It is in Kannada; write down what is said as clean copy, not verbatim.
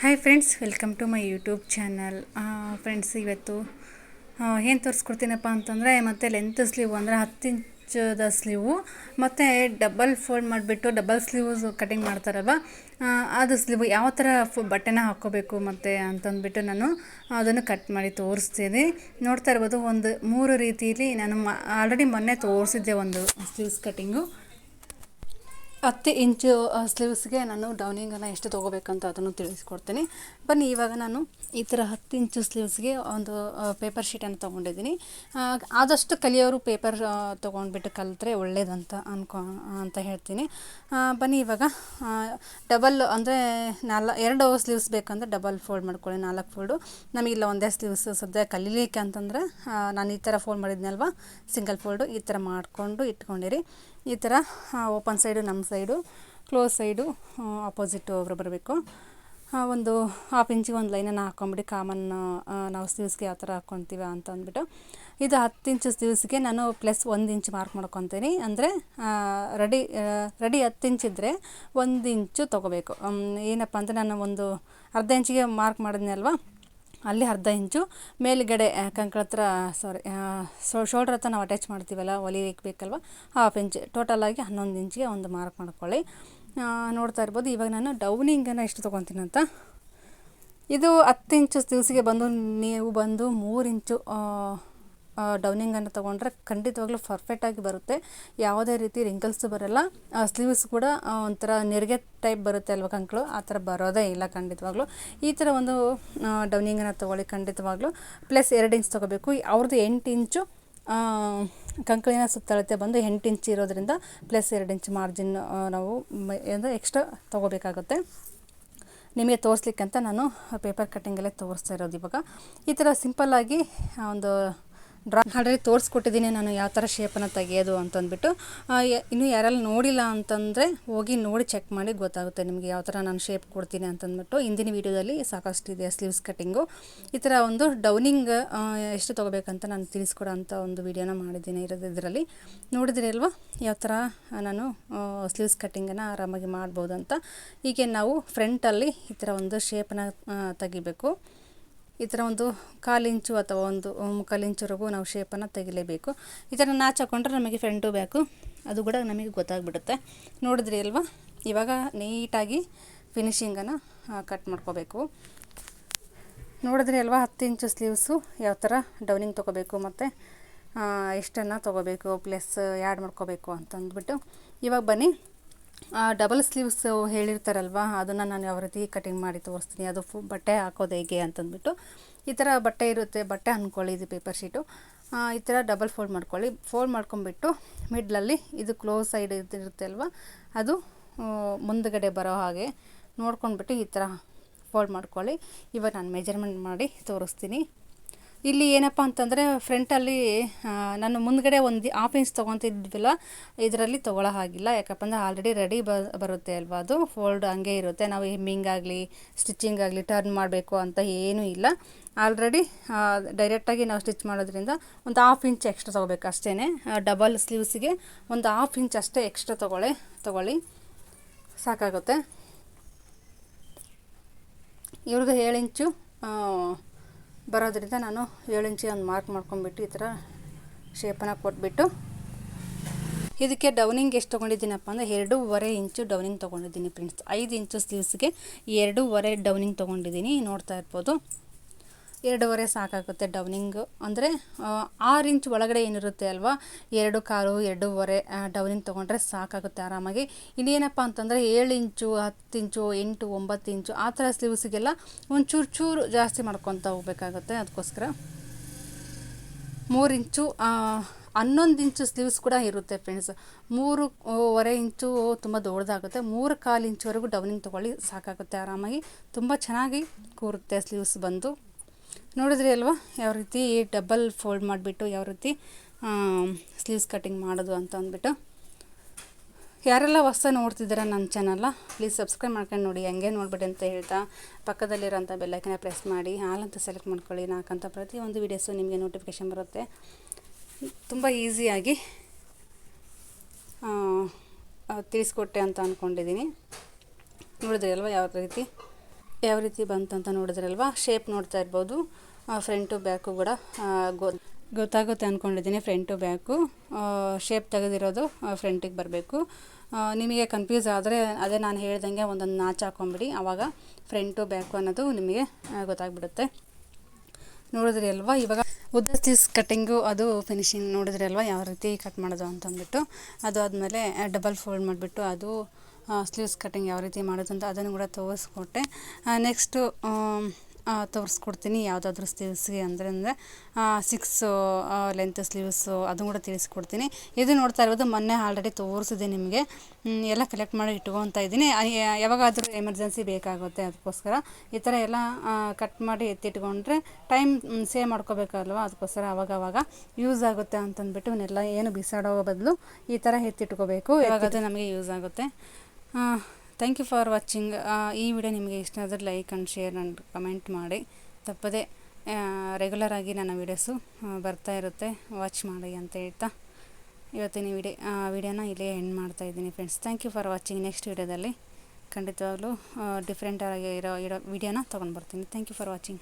Hi friends, welcome to my YouTube channel. Friends, ಇವತ್ತು ಏನು ತೋರಿಸ್ಕೊಡ್ತೀನಪ್ಪ ಅಂತಂದರೆ, ಮತ್ತು ಲೆಂತ್ ಸ್ಲೀವ್ ಅಂದರೆ 10 ಇಂಚದ ಸ್ಲೀವು ಮತ್ತು ಡಬಲ್ ಫೋಲ್ಡ್ ಮಾಡಿಬಿಟ್ಟು ಡಬಲ್ ಸ್ಲೀವ್ಸ್ ಕಟಿಂಗ್ ಮಾಡ್ತಾರಲ್ವ, ಅದು ಸ್ಲೀವ್ ಯಾವ ಥರ ಬಟ್ಟೆನ ಹಾಕ್ಕೋಬೇಕು ಮತ್ತು ಅಂತಂದ್ಬಿಟ್ಟು ನಾನು ಅದನ್ನು ಕಟ್ ಮಾಡಿ ತೋರಿಸ್ತೀನಿ. ನೋಡ್ತಾ ಇರ್ಬೋದು, ಒಂದು 3 ರೀತಿಯಲ್ಲಿ ನಾನು ಆಲ್ರೆಡಿ ಮೊನ್ನೆ ತೋರಿಸಿದ್ದೆ ಒಂದು ಸ್ಲೀವ್ಸ್ ಕಟ್ಟಿಂಗು. 10 ಇಂಚು ಸ್ಲೀವ್ಸ್ಗೆ ನಾನು ಡೌನಿಂಗನ್ನು ಎಷ್ಟು ತೊಗೋಬೇಕಂತ ಅದನ್ನು ತಿಳಿಸ್ಕೊಡ್ತೀನಿ. ಬನ್ನಿ, ಇವಾಗ ನಾನು ಈ ಥರ 10 ಇಂಚು ಸ್ಲೀವ್ಸ್ಗೆ ಒಂದು ಪೇಪರ್ ಶೀಟನ್ನು ತೊಗೊಂಡಿದ್ದೀನಿ. ಆದಷ್ಟು ಕಲಿಯೋರು ಪೇಪರ್ ತೊಗೊಂಡ್ಬಿಟ್ಟು ಕಲಿತ್ರೆ ಒಳ್ಳೇದಂತ ಅಂತ ಹೇಳ್ತೀನಿ. ಬನ್ನಿ, ಇವಾಗ ಡಬಲ್ ಅಂದರೆ 2 ಸ್ಲೀವ್ಸ್ ಬೇಕಂದ್ರೆ ಡಬಲ್ ಫೋಲ್ಡ್ ಮಾಡ್ಕೊಳ್ಳಿ, 4 ಫೋಲ್ಡು. ನಮಗಿಲ್ಲ ಒಂದೇ ಸ್ಲೀವ್ಸ್ ಸದ್ಯ ಕಲೀಲಿಕ್ಕೆ ಅಂತಂದರೆ ನಾನು ಈ ಥರ ಫೋಲ್ಡ್ ಮಾಡಿದ್ನಲ್ವ, ಸಿಂಗಲ್ ಫೋಲ್ಡು ಈ ಥರ ಮಾಡಿಕೊಂಡು ಇಟ್ಕೊಂಡಿರಿ. ಈ ಥರ ಓಪನ್ ಸೈಡು ನಮ್ಮ ಸೈಡು, ಕ್ಲೋಸ್ ಸೈಡು ಆಪೋಸಿಟ್ ಒಬ್ಬರು ಬರಬೇಕು. ಒಂದು 1/2 ಇಂಚಿಗೆ ಒಂದು ಲೈನನ್ನು ಹಾಕ್ಕೊಂಬಿಡಿ. ಕಾಮನ್ ನಾವು ಸ್ಲೀವ್ಸ್ಗೆ ಯಾವ ಥರ ಹಾಕ್ಕೊತೀವಿ ಅಂತ ಅಂದ್ಬಿಟ್ಟು, ಇದು 10 ಇಂಚು ಸ್ಲೀವ್ಸ್ಗೆ ನಾನು ಪ್ಲಸ್ 1 ಇಂಚ್ ಮಾರ್ಕ್ ಮಾಡ್ಕೊತೀನಿ. ಅಂದರೆ ರೆಡಿ 10 ಇಂಚಿದ್ರೆ 1 ಇಂಚು ತೊಗೋಬೇಕು. ಏನಪ್ಪ ಅಂದರೆ ನಾನು ಒಂದು ಅರ್ಧ ಇಂಚಿಗೆ ಮಾರ್ಕ್ ಮಾಡಿದ್ನಿ ಅಲ್ವಾ, ಅಲ್ಲಿ ಅರ್ಧ ಇಂಚು ಮೇಲುಗಡೆ ಕಂಕಳ ಹತ್ರ ಶೋಲ್ಡ್ರ್ ಹತ್ರ ನಾವು ಅಟ್ಯಾಚ್ ಮಾಡ್ತೀವಲ್ಲ, ಹೊಲಿಯಕ್ಕೆ ಬೇಕಲ್ವ, 1/2 ಇಂಚ್ ಟೋಟಲಾಗಿ 11 ಇಂಚಿಗೆ ಒಂದು ಮಾರ್ಕ್ ಮಾಡ್ಕೊಳ್ಳಿ. ನೋಡ್ತಾ ಇರ್ಬೋದು, ಇವಾಗ ನಾನು ಡೌನಿಂಗನ್ನು ಎಷ್ಟು ತೊಗೊತೀನಿ ಅಂತ. ಇದು 10 ಇಂಚು ಸ್ಲೀವ್ಸಿಗೆ ನೀವು 3 ಇಂಚು ಡೌನಿಂಗನ್ನು ತೊಗೊಂಡ್ರೆ ಖಂಡಿತವಾಗ್ಲೂ ಪರ್ಫೆಕ್ಟಾಗಿ ಬರುತ್ತೆ. ಯಾವುದೇ ರೀತಿ ರಿಂಕಲ್ಸು ಬರೋಲ್ಲ. ಸ್ಲೀವ್ಸ್ ಕೂಡ ಒಂಥರ ನೆರಿಗೆ ಟೈಪ್ ಬರುತ್ತೆ ಅಲ್ವ, ಕಂಕಳು ಆ ಥರ ಬರೋದೇ ಇಲ್ಲ ಖಂಡಿತವಾಗ್ಲೂ. ಈ ಥರ ಒಂದು ಡೌನಿಂಗನ್ನು ತೊಗೊಳ್ಳಿ ಖಂಡಿತವಾಗ್ಲೂ. ಪ್ಲಸ್ 2 ಇಂಚ್ ತೊಗೋಬೇಕು. ಅವ್ರದ್ದು 8 ಇಂಚು ಕಂಕಳಿನ ಸುತ್ತಳತೆ ಬಂದು 8 ಇಂಚ್ ಇರೋದ್ರಿಂದ ಪ್ಲಸ್ 2 ಇಂಚ್ ಮಾರ್ಜಿನ್ ನಾವು ಅಂದರೆ ಎಕ್ಸ್ಟ್ರಾ ತೊಗೋಬೇಕಾಗುತ್ತೆ. ನಿಮಗೆ ತೋರಿಸ್ಲಿಕ್ಕೆ ಅಂತ ನಾನು ಪೇಪರ್ ಕಟ್ಟಿಂಗಲ್ಲೇ ತೋರಿಸ್ತಾ ಇರೋದು. ಇವಾಗ ಈ ಥರ ಸಿಂಪಲ್ಲಾಗಿ ಒಂದು ಆಲ್ರೆಡಿ ತೋರಿಸ್ಕೊಟ್ಟಿದ್ದೀನಿ ನಾನು ಯಾವ ಥರ ಶೇಪನ್ನು ತೆಗೆಯೋದು ಅಂತಂದ್ಬಿಟ್ಟು. ಇನ್ನೂ ಯಾರೆಲ್ಲ ನೋಡಿಲ್ಲ ಅಂತಂದರೆ ಹೋಗಿ ನೋಡಿ ಚೆಕ್ ಮಾಡಿ ಗೊತ್ತಾಗುತ್ತೆ ನಿಮಗೆ ಯಾವ ಥರ ನಾನು ಶೇಪ್ ಕೊಡ್ತೀನಿ ಅಂತಂದ್ಬಿಟ್ಟು. ಹಿಂದಿನ ವೀಡಿಯೋದಲ್ಲಿ ಸಾಕಷ್ಟಿದೆ ಸ್ಲೀವ್ಸ್ ಕಟ್ಟಿಂಗು. ಈ ಥರ ಒಂದು ಡೌನಿಂಗ್ ಎಷ್ಟು ತೊಗೋಬೇಕಂತ ನಾನು ತಿಳಿಸ್ಕೊಡೋ ಅಂಥ ಒಂದು ವೀಡಿಯೋನ ಮಾಡಿದ್ದೀನಿ ಇದರಲ್ಲಿ. ನೋಡಿದ್ರಿ ಅಲ್ವಾ ಯಾವ ಥರ ನಾನು ಸ್ಲೀವ್ಸ್ ಕಟ್ಟಿಂಗನ್ನು ಆರಾಮಾಗಿ ಮಾಡ್ಬೋದು ಅಂತ. ಹೀಗೆ ನಾವು ಫ್ರಂಟಲ್ಲಿ ಈ ಥರ ಒಂದು ಶೇಪನ್ನು ತೆಗಿಬೇಕು. ಈ ಥರ ಒಂದು 1/4 ಇಂಚು ಅಥವಾ ಒಂದು 3/4 ಇಂಚುವರೆಗೂ ನಾವು ಶೇಪನ್ನು ತೆಗಿಲೇಬೇಕು. ಈ ಥರ ನಾಚ್ ಹಾಕೊಂಡ್ರೆ ನಮಗೆ ಫ್ರಂಟು ಬ್ಯಾಕು ಅದು ಕೂಡ ನಮಗೆ ಗೊತ್ತಾಗ್ಬಿಡುತ್ತೆ. ನೋಡಿದ್ರಿ ಅಲ್ವಾ, ಇವಾಗ ನೀಟಾಗಿ ಫಿನಿಶಿಂಗನ್ನು ಕಟ್ ಮಾಡ್ಕೋಬೇಕು. ನೋಡಿದ್ರಿ ಅಲ್ವಾ 10 ಇಂಚು ಸ್ಲೀವ್ಸು ಯಾವ ಥರ ಡೌನಿಂಗ್ ತೊಗೋಬೇಕು ಮತ್ತು ಎಷ್ಟನ್ನು ತೊಗೋಬೇಕು ಪ್ಲಸ್ ಆ್ಯಡ್ ಮಾಡ್ಕೋಬೇಕು ಅಂತಂದ್ಬಿಟ್ಟು. ಇವಾಗ ಬನ್ನಿ, ಡಬಲ್ ಸ್ಲೀವ್ಸ್ ಹೇಳಿರ್ತಾರಲ್ವ, ಅದನ್ನು ನಾನು ಯಾವ ರೀತಿ ಕಟಿಂಗ್ ಮಾಡಿ ತೋರಿಸ್ತೀನಿ. ಅದು ಬಟ್ಟೆ ಹಾಕೋದು ಹೇಗೆ ಅಂತಂದ್ಬಿಟ್ಟು. ಈ ಥರ ಬಟ್ಟೆ ಇರುತ್ತೆ, ಬಟ್ಟೆ ಅಂದ್ಕೊಳ್ಳಿ, ಇದು ಪೇಪರ್ ಶೀಟು. ಈ ಥರ ಡಬಲ್ ಫೋಲ್ಡ್ ಮಾಡ್ಕೊಳ್ಳಿ. ಫೋಲ್ಡ್ ಮಾಡ್ಕೊಂಬಿಟ್ಟು ಮಿಡ್ಲಲ್ಲಿ ಇದು ಕ್ಲೋಸ್ ಸೈಡ್ ಇರುತ್ತೆ ಅಲ್ವ, ಅದು ಮುಂದುಗಡೆ ಬರೋ ಹಾಗೆ ನೋಡ್ಕೊಂಡ್ಬಿಟ್ಟು ಈ ಥರ ಫೋಲ್ಡ್ ಮಾಡ್ಕೊಳ್ಳಿ. ಇವಾಗ ನಾನು ಮೆಜರ್ಮೆಂಟ್ ಮಾಡಿ ತೋರಿಸ್ತೀನಿ. ಇಲ್ಲಿ ಏನಪ್ಪ ಅಂತಂದರೆ ಫ್ರಂಟಲ್ಲಿ ನಾನು ಮುಂದ್ಗಡೆ ಒಂದು 1/2 ಇಂಚ್ ತೊಗೊತಿದ್ವಲ್ಲ, ಇದರಲ್ಲಿ ತೊಗೊಳ್ಳೋ ಹಾಗಿಲ್ಲ. ಯಾಕಪ್ಪ ಅಂದರೆ ಆಲ್ರೆಡಿ ರೆಡಿ ಬರುತ್ತೆ ಅಲ್ವ, ಅದು ಫೋಲ್ಡ್ ಹಂಗೆ ಇರುತ್ತೆ. ನಾವು ಹೆಮ್ಮಿಂಗ್ ಆಗಲಿ ಸ್ಟಿಚಿಂಗ್ ಆಗಲಿ ಟರ್ನ್ ಮಾಡಬೇಕು ಅಂತ ಏನೂ ಇಲ್ಲ. ಆಲ್ರೆಡಿ ಡೈರೆಕ್ಟಾಗಿ ನಾವು ಸ್ಟಿಚ್ ಮಾಡೋದ್ರಿಂದ ಒಂದು 1/2 ಇಂಚ್ ಎಕ್ಸ್ಟ್ರಾ ತೊಗೋಬೇಕು ಅಷ್ಟೇ. ಡಬಲ್ ಸ್ಲೀವ್ಸಿಗೆ ಒಂದು 1/2 ಇಂಚ್ ಅಷ್ಟೇ ಎಕ್ಸ್ಟ್ರಾ ತೊಗೊಳ್ಳಿ, ಸಾಕಾಗುತ್ತೆ. ಇವ್ರದ್ದು 7 ಇಂಚು ಬರೋದ್ರಿಂದ ನಾನು 7 ಇಂಚಿಗೆ ಒಂದು ಮಾರ್ಕ್ ಮಾಡ್ಕೊಂಡ್ಬಿಟ್ಟು ಈ ಥರ ಶೇಪನ್ನು ಕೊಟ್ಬಿಟ್ಟು, ಇದಕ್ಕೆ ಡೌನಿಂಗ್ ಎಷ್ಟು ತೊಗೊಂಡಿದ್ದೀನಪ್ಪ ಅಂದರೆ 2.5 ಇಂಚು ಡೌನಿಂಗ್ ತೊಗೊಂಡಿದ್ದೀನಿ ಫ್ರೆಂಡ್ಸ್. 5 ಇಂಚು ಸ್ಲೀವ್ಸ್ಗೆ 2.5 ಡೌನಿಂಗ್ ತೊಗೊಂಡಿದ್ದೀನಿ. ನೋಡ್ತಾ ಇರ್ಬೋದು, 2.5 ಸಾಕಾಗುತ್ತೆ ಡೌನಿಂಗು. ಅಂದರೆ 6 ಇಂಚ್ ಒಳಗಡೆ ಏನಿರುತ್ತೆ ಅಲ್ವಾ, 2.25 2.5 ಡೌನಿಂಗ್ ತೊಗೊಂಡ್ರೆ ಸಾಕಾಗುತ್ತೆ ಆರಾಮಾಗಿ. ಇನ್ನೇನಪ್ಪ ಅಂತಂದರೆ 7 ಇಂಚು 10 ಇಂಚು 8 9 ಇಂಚು ಆ ಥರ ಸ್ಲೀವ್ಸಿಗೆಲ್ಲ ಒಂದು ಚೂರು ಜಾಸ್ತಿ ಮಾಡ್ಕೊತ ಹೋಗ್ಬೇಕಾಗುತ್ತೆ. ಅದಕ್ಕೋಸ್ಕರ 3 ಇಂಚು 11 ಇಂಚು ಸ್ಲೀವ್ಸ್ ಕೂಡ ಇರುತ್ತೆ ಫ್ರೆಂಡ್ಸ್. 3.5 ಇಂಚು ತುಂಬ ದೊಡ್ಡದಾಗುತ್ತೆ. 3.25 ಇಂಚುವರೆಗೂ ಡೌನಿಂಗ್ ತೊಗೊಳ್ಳಿ, ಸಾಕಾಗುತ್ತೆ ಆರಾಮಾಗಿ. ತುಂಬ ಚೆನ್ನಾಗಿ ಕೂರುತ್ತೆ ಸ್ಲೀವ್ಸ್ ಬಂದು. ನೋಡಿದ್ರಿ ಅಲ್ವಾ ಯಾವ ರೀತಿ ಡಬಲ್ ಫೋಲ್ಡ್ ಮಾಡಿಬಿಟ್ಟು ಯಾವ ರೀತಿ ಸ್ಲೀವ್ಸ್ ಕಟ್ಟಿಂಗ್ ಮಾಡೋದು ಅಂತ ಅಂದ್ಬಿಟ್ಟು. ಯಾರೆಲ್ಲ ಹೊಸ ನೋಡ್ತಿದ್ದೀರಾ ನನ್ನ ಚಾನಲ್ನ ಪ್ಲೀಸ್ ಸಬ್ಸ್ಕ್ರೈಬ್ ಮಾಡ್ಕೊಂಡು ನೋಡಿ, ಹಂಗೆ ನೋಡ್ಬಿಡಿ ಅಂತ ಹೇಳ್ತಾ ಪಕ್ಕದಲ್ಲಿರೋಂಥ ಬೆಲ್ಲೈಕನ್ನ ಪ್ರೆಸ್ ಮಾಡಿ ಆಲ್ ಅಂತ ಸೆಲೆಕ್ಟ್ ಮಾಡ್ಕೊಳ್ಳಿ. ನಾಕಂತ ಪ್ರತಿಯೊಂದು ವೀಡಿಯೋಸು ನಿಮಗೆ ನೋಟಿಫಿಕೇಷನ್ ಬರುತ್ತೆ. ತುಂಬ ಈಸಿಯಾಗಿ ತಿಳಿಸ್ಕೊಟ್ಟೆ ಅಂತ ಅಂದ್ಕೊಂಡಿದ್ದೀನಿ. ನೋಡಿದ್ರಿ ಅಲ್ವಾ ಯಾವ ರೀತಿ ಯಾವ ರೀತಿ ಬಂತಂತ ನೋಡಿದ್ರಲ್ವ, ಶೇಪ್ ನೋಡ್ತಾ ಇರ್ಬೋದು. ಫ್ರಂಟು ಬ್ಯಾಕು ಕೂಡ ಗೊತ್ತಾಗುತ್ತೆ ಅಂದ್ಕೊಂಡಿದ್ದೀನಿ. ಫ್ರಂಟು ಬ್ಯಾಕು ಶೇಪ್ ತೆಗೆದಿರೋದು ಫ್ರಂಟಿಗೆ ಬರಬೇಕು. ನಿಮಗೆ ಕನ್ಫ್ಯೂಸ್ ಆದರೆ ಅದೇ ನಾನು ಹೇಳ್ದಂಗೆ ಒಂದೊಂದು ನಾಚು ಹಾಕ್ಕೊಂಬಿಡಿ, ಆವಾಗ ಫ್ರಂಟು ಬ್ಯಾಕು ಅನ್ನೋದು ನಿಮಗೆ ಗೊತ್ತಾಗ್ಬಿಡುತ್ತೆ. ನೋಡಿದ್ರಿ ಅಲ್ವಾ, ಇವಾಗ ಉದ್ದ ಸ್ಲೀವ್ಸ್ ಕಟ್ಟಿಂಗು ಅದು ಫಿನಿಶಿಂಗ್ ನೋಡಿದ್ರಿ ಅಲ್ವಾ ಯಾವ ರೀತಿ ಕಟ್ ಮಾಡೋದು ಅಂತಂದ್ಬಿಟ್ಟು. ಅದು ಆದಮೇಲೆ ಡಬಲ್ ಫೋಲ್ಡ್ ಮಾಡಿಬಿಟ್ಟು ಅದು ಸ್ಲೀವ್ಸ್ ಕಟ್ಟಿಂಗ್ ಯಾವ ರೀತಿ ಮಾಡೋದು ಅಂತ ಅದನ್ನು ಕೂಡ ತೋರಿಸ್ಕೊಟ್ಟೆ. ನೆಕ್ಸ್ಟು ತೋರಿಸ್ಕೊಡ್ತೀನಿ ಯಾವುದಾದ್ರೂ ಸ್ಲೀವ್ಸ್ಗೆ ಅಂದರೆ 6 ಲೆಂತ್ ಸ್ಲೀವ್ಸು ಅದು ಕೂಡ ತಿಳಿಸ್ಕೊಡ್ತೀನಿ. ಇದು ನೋಡ್ತಾ ಇರೋದು ಮೊನ್ನೆ ಆಲ್ರೆಡಿ ತೋರಿಸಿದೆ ನಿಮಗೆ. ಎಲ್ಲ ಕಲೆಕ್ಟ್ ಮಾಡಿ ಇಟ್ಕೊತಾ ಇದ್ದೀನಿ, ಯಾವಾಗಾದರೂ ಎಮರ್ಜೆನ್ಸಿ ಬೇಕಾಗುತ್ತೆ. ಅದಕ್ಕೋಸ್ಕರ ಈ ಥರ ಎಲ್ಲ ಕಟ್ ಮಾಡಿ ಎತ್ತಿಟ್ಕೊಂಡ್ರೆ ಟೈಮ್ ಸೇವ್ ಮಾಡ್ಕೋಬೇಕಲ್ವ, ಅದಕ್ಕೋಸ್ಕರ ಅವಾಗವಾಗ ಯೂಸ್ ಆಗುತ್ತೆ ಅಂತಂದ್ಬಿಟ್ಟು ಇವನ್ನೆಲ್ಲ ಏನು ಬಿಸಾಡೋ ಬದಲು ಈ ಥರ ಎತ್ತಿಟ್ಕೋಬೇಕು, ಇವಾಗದು ನಮಗೆ ಯೂಸ್ ಆಗುತ್ತೆ. Thank you for watching. ಈ ವಿಡಿಯೋ ನಿಮಗೆ ಇಷ್ಟ ಆದರೆ like and share and comment ಮಾಡಿ. ತಪ್ಪದೆ ರೆಗ್ಯುಲರಾಗಿ ನನ್ನ ವೀಡಿಯೋಸು ಬರ್ತಾ ಇರುತ್ತೆ, ವಾಚ್ ಮಾಡಿ ಅಂತ ಹೇಳ್ತಾ ಇವತ್ತಿನ ವಿಡಿಯೋನ ಇಲ್ಲೇ ಎಂಡ್ ಮಾಡ್ತಾಯಿದ್ದೀನಿ friends. Thank you for watching. Next ವಿಡಿಯೋದಲ್ಲಿ ಖಂಡಿತವಾಗ್ಲೂ ಡಿಫ್ರೆಂಟಾಗಿ ಇರೋ ವಿಡಿಯೋನ ತೊಗೊಂಡು ಬರ್ತೀನಿ. Thank you for watching.